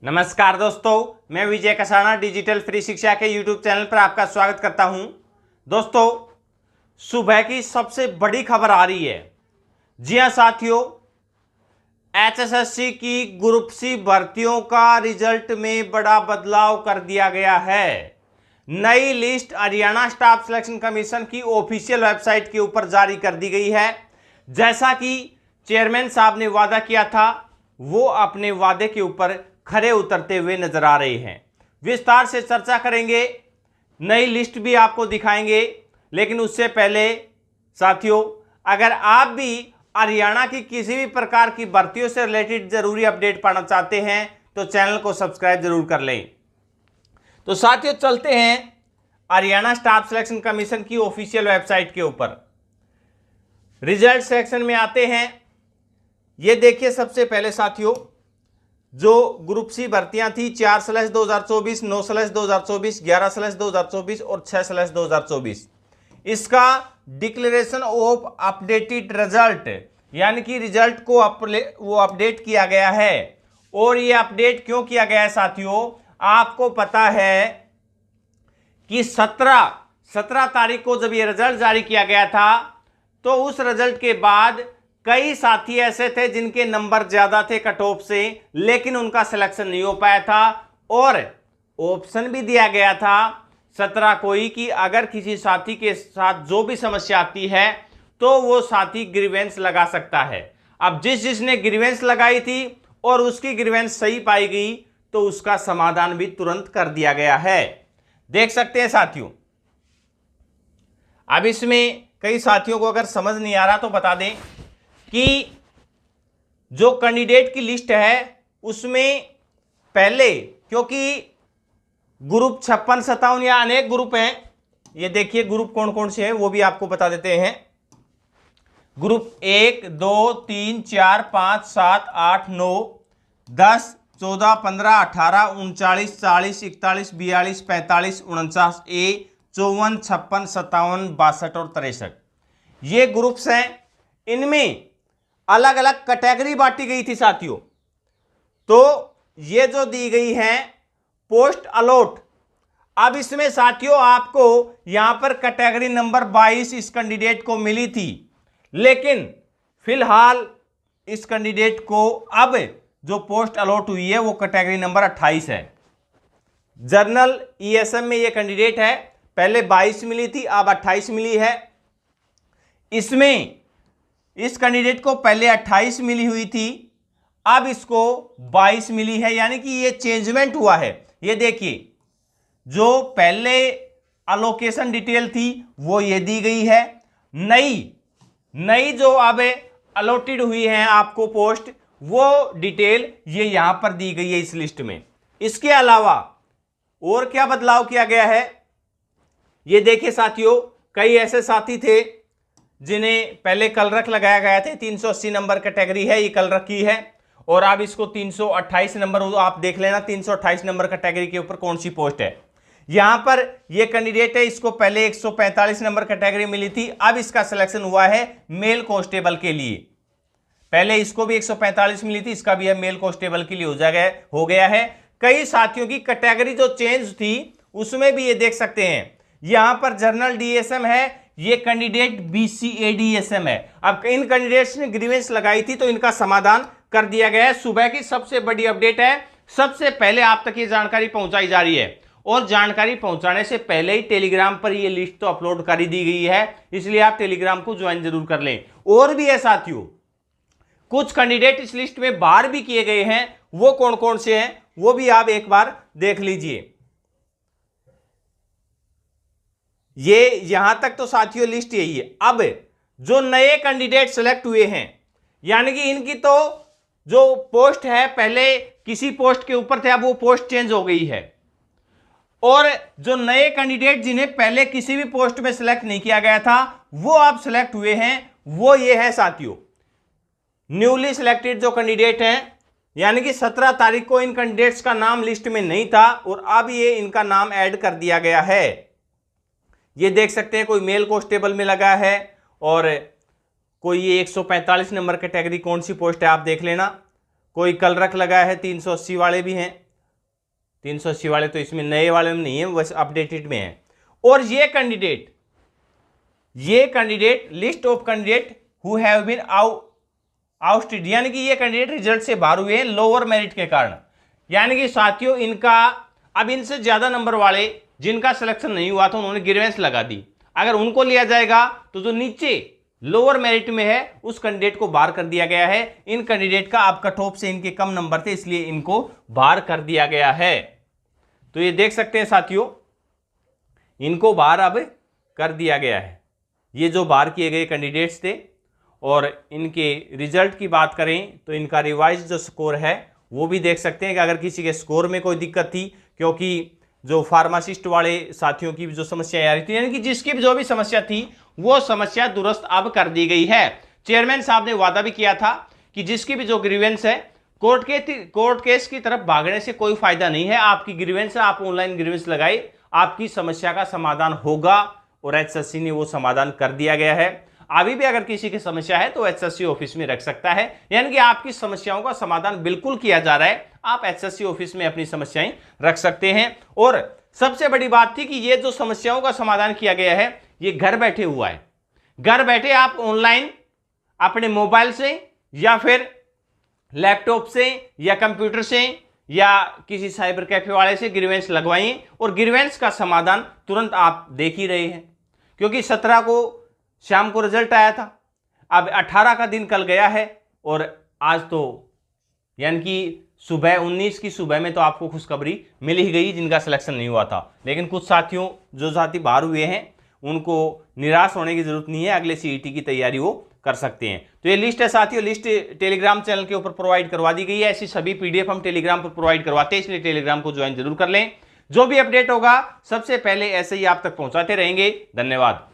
नमस्कार दोस्तों, मैं विजय कसाना डिजिटल फ्री शिक्षा के YouTube चैनल पर आपका स्वागत करता हूं। दोस्तों, सुबह की सबसे बड़ी खबर आ रही है। जी हां साथियों, HSSC की ग्रुप सी भर्तियों का रिजल्ट में बड़ा बदलाव कर दिया गया है। नई list Haryana staff selection commission की ऑफिशियल वेबसाइट के ऊपर जारी कर दी गई है। जैसा कि चेयरमैन साहब ने वादा किया था, वो अपने वादे के ऊपर खरे उतरते हुए नजर आ रहे हैं। विस्तार से चर्चा करेंगे, नई लिस्ट भी आपको दिखाएंगे। लेकिन उससे पहले साथियों, अगर आप भी हरियाणा की किसी भी प्रकार की भर्तियों से रिलेटेड जरूरी अपडेट पाना चाहते हैं तो चैनल को सब्सक्राइब जरूर कर लें। तो साथियों, चलते हैं हरियाणा स्टाफ सिलेक्शन कमीशन की ऑफिशियल वेबसाइट के ऊपर। रिजल्ट सेक्शन में आते हैं। ये देखिए, सबसे पहले साथियों, जो ग्रुप सी भर्तियां थी 4/2024, 9/2024, 11/2024 और 6/2024, इसका डिक्लेरेशन ऑफ अपडेटेड रिजल्ट यानी कि रिजल्ट को वो अपडेट किया गया है। और ये अपडेट क्यों किया गया है साथियों, आपको पता है कि 17 तारीख को जब ये रिजल्ट जारी किया गया था तो उस रिजल्ट के बाद कई साथी ऐसे थे जिनके नंबर ज्यादा थे कट ऑफ से, लेकिन उनका सिलेक्शन नहीं हो पाया था। और ऑप्शन भी दिया गया था 17 को ही कि अगर किसी साथी के साथ जो भी समस्या आती है तो वो साथी ग्रीवेंस लगा सकता है। अब जिसने ग्रीवेंस लगाई थी और उसकी ग्रीवेंस सही पाई गई तो उसका समाधान भी तुरंत कर दिया गया है। देख सकते हैं साथियों। अब इसमें कई साथियों को अगर समझ नहीं आ रहा तो बता दें कि जो कैंडिडेट की लिस्ट है उसमें पहले, क्योंकि ग्रुप 56, 57 या अनेक ग्रुप हैं, ये देखिए ग्रुप कौन कौन से हैं वो भी आपको बता देते हैं। ग्रुप 1, 2, 3, 4, 5, 7, 8, 9, 10, 14, 15, 18, 39, 40, 41, 42, 45, 49, A, 54, 56, 57, 62 और 63 ये ग्रुप्स हैं। इनमें अलग अलग कैटेगरी बांटी गई थी साथियों। तो ये जो दी गई है पोस्ट अलॉट, अब इसमें साथियों आपको यहां पर कैटेगरी नंबर 22 इस कैंडिडेट को मिली थी, लेकिन फिलहाल इस कैंडिडेट को अब जो पोस्ट अलॉट हुई है वो कैटेगरी नंबर 28 है। जर्नल ESM में ये कैंडिडेट है, पहले 22 मिली थी, अब 28 मिली है। इसमें इस कैंडिडेट को पहले 28 मिली हुई थी, अब इसको 22 मिली है, यानी कि ये चेंजमेंट हुआ है। ये देखिए, जो पहले अलोकेशन डिटेल थी वो ये दी गई है। नई जो अब अलॉटेड हुई है आपको पोस्ट, वो डिटेल ये यहां पर दी गई है इस लिस्ट में। इसके अलावा और क्या बदलाव किया गया है, ये देखिए साथियों, कई ऐसे साथी थे जिन्हें पहले कलरक लगाया गया था। 380 नंबर कैटेगरी है, ये कलरक की है, और अब इसको 328 नंबर, आप देख लेना 328 नंबर कैटेगरी के ऊपर कौन सी पोस्ट है। यहां पर ये कैंडिडेट है, इसको पहले 145 नंबर कैटेगरी मिली थी, अब इसका सिलेक्शन हुआ है मेल कांस्टेबल के लिए। पहले इसको भी 145 मिली थी, इसका भी है मेल कांस्टेबल के लिए हो गया है। कई साथियों की कैटेगरी जो चेंज थी उसमें भी ये देख सकते हैं। यहां पर जर्नल DSM है, ये कैंडिडेट BCADSM है। अब इन कैंडिडेट्स ने ग्रीवेंस लगाई थी तो इनका समाधान कर दिया गया है। सुबह की सबसे बड़ी अपडेट है, सबसे पहले आप तक ये जानकारी पहुंचाई जा रही है। और जानकारी पहुंचाने से पहले ही टेलीग्राम पर ये लिस्ट तो अपलोड कर ही दी गई है, इसलिए आप टेलीग्राम को ज्वाइन जरूर कर लें। और भी है साथियों, कुछ कैंडिडेट इस लिस्ट में बाहर भी किए गए हैं, वो कौन कौन से हैं वो भी आप एक बार देख लीजिए। ये यहां तक तो साथियों लिस्ट यही है। अब जो नए कैंडिडेट सेलेक्ट हुए हैं, यानी कि इनकी तो जो पोस्ट है पहले किसी पोस्ट के ऊपर थे, अब वो पोस्ट चेंज हो गई है। और जो नए कैंडिडेट जिन्हें पहले किसी भी पोस्ट में सिलेक्ट नहीं किया गया था वो अब सिलेक्ट हुए हैं, वो ये है साथियों न्यूली सिलेक्टेड जो कैंडिडेट हैं, यानी कि 17 तारीख को इन कैंडिडेट्स का नाम लिस्ट में नहीं था और अब ये इनका नाम ऐड कर दिया गया है। ये देख सकते हैं, कोई मेल कांस्टेबल में लगा है और कोई ये 145 नंबर कैटेगरी कौन सी पोस्ट है आप देख लेना। कोई कलरक लगा है, 380 वाले भी हैं, 380 वाले तो इसमें नए वाले में नहीं है, बस अपडेटेड में है। और ये candidate list of candidate who have been ousted, यानी कि ये कैंडिडेट रिजल्ट से बाहर हुए हैं लोअर मेरिट के कारण। यानी कि साथियों इनका अब इनसे ज्यादा नंबर वाले जिनका सिलेक्शन नहीं हुआ था उन्होंने ग्रीवेंस लगा दी, अगर उनको लिया जाएगा तो जो नीचे लोअर मेरिट में है उस कैंडिडेट को बाहर कर दिया गया है। इन कैंडिडेट का अब कट ऑफ से इनके कम नंबर थे, इसलिए इनको बाहर कर दिया गया है। तो ये देख सकते हैं साथियों, इनको बाहर अब कर दिया गया है, ये जो बाहर किए गए कैंडिडेट्स थे। और इनके रिजल्ट की बात करें तो इनका रिवाइज जो स्कोर है वो भी देख सकते हैं कि अगर किसी के स्कोर में कोई दिक्कत थी, क्योंकि जो फार्मासिस्ट वाले साथियों की भी जो समस्या आ रही थी, यानी कि जिसकी भी जो भी समस्या थी वो समस्या दुरुस्त अब कर दी गई है। चेयरमैन साहब ने वादा भी किया था कि जिसकी भी जो ग्रीवेंस है कोर्ट केस की तरफ भागने से कोई फायदा नहीं है, आपकी ग्रीवेंस है आप ऑनलाइन ग्रीवेंस लगाए, आपकी समस्या का समाधान होगा। और एचएससी ने वो समाधान कर दिया गया है। अभी भी अगर किसी की समस्या है तो एचएससी ऑफिस में रख सकता है, यानी कि आपकी समस्याओं का समाधान बिल्कुल किया जा रहा है, आप एचएससी ऑफिस में अपनी समस्याएं रख सकते हैं। और सबसे बड़ी बात थी कि ये जो समस्याओं का समाधान किया गया है ये घर बैठे हुआ है। घर बैठे आप ऑनलाइन अपने मोबाइल से या फिर लैपटॉप से या कंप्यूटर से या किसी साइबर कैफे वाले से ग्रीवेंस लगवाइए और ग्रीवेंस का समाधान तुरंत आप देख ही रहे हैं, क्योंकि 17 को शाम को रिजल्ट आया था, अब 18 का दिन कल गया है और आज तो यानी कि सुबह 19 की सुबह में तो आपको खुशखबरी मिल ही गई जिनका सिलेक्शन नहीं हुआ था। लेकिन कुछ साथियों जो साथी बाहर हुए हैं उनको निराश होने की जरूरत नहीं है, अगले सीईटी की तैयारी वो कर सकते हैं। तो ये लिस्ट है साथियों, लिस्ट टेलीग्राम चैनल के ऊपर प्रोवाइड करवा दी गई है। ऐसी सभी पीडीएफ हम टेलीग्राम पर प्रोवाइड करवाते हैं, इसलिए टेलीग्राम को ज्वाइन जरूर कर लें। जो भी अपडेट होगा सबसे पहले ऐसे ही आप तक पहुंचाते रहेंगे। धन्यवाद।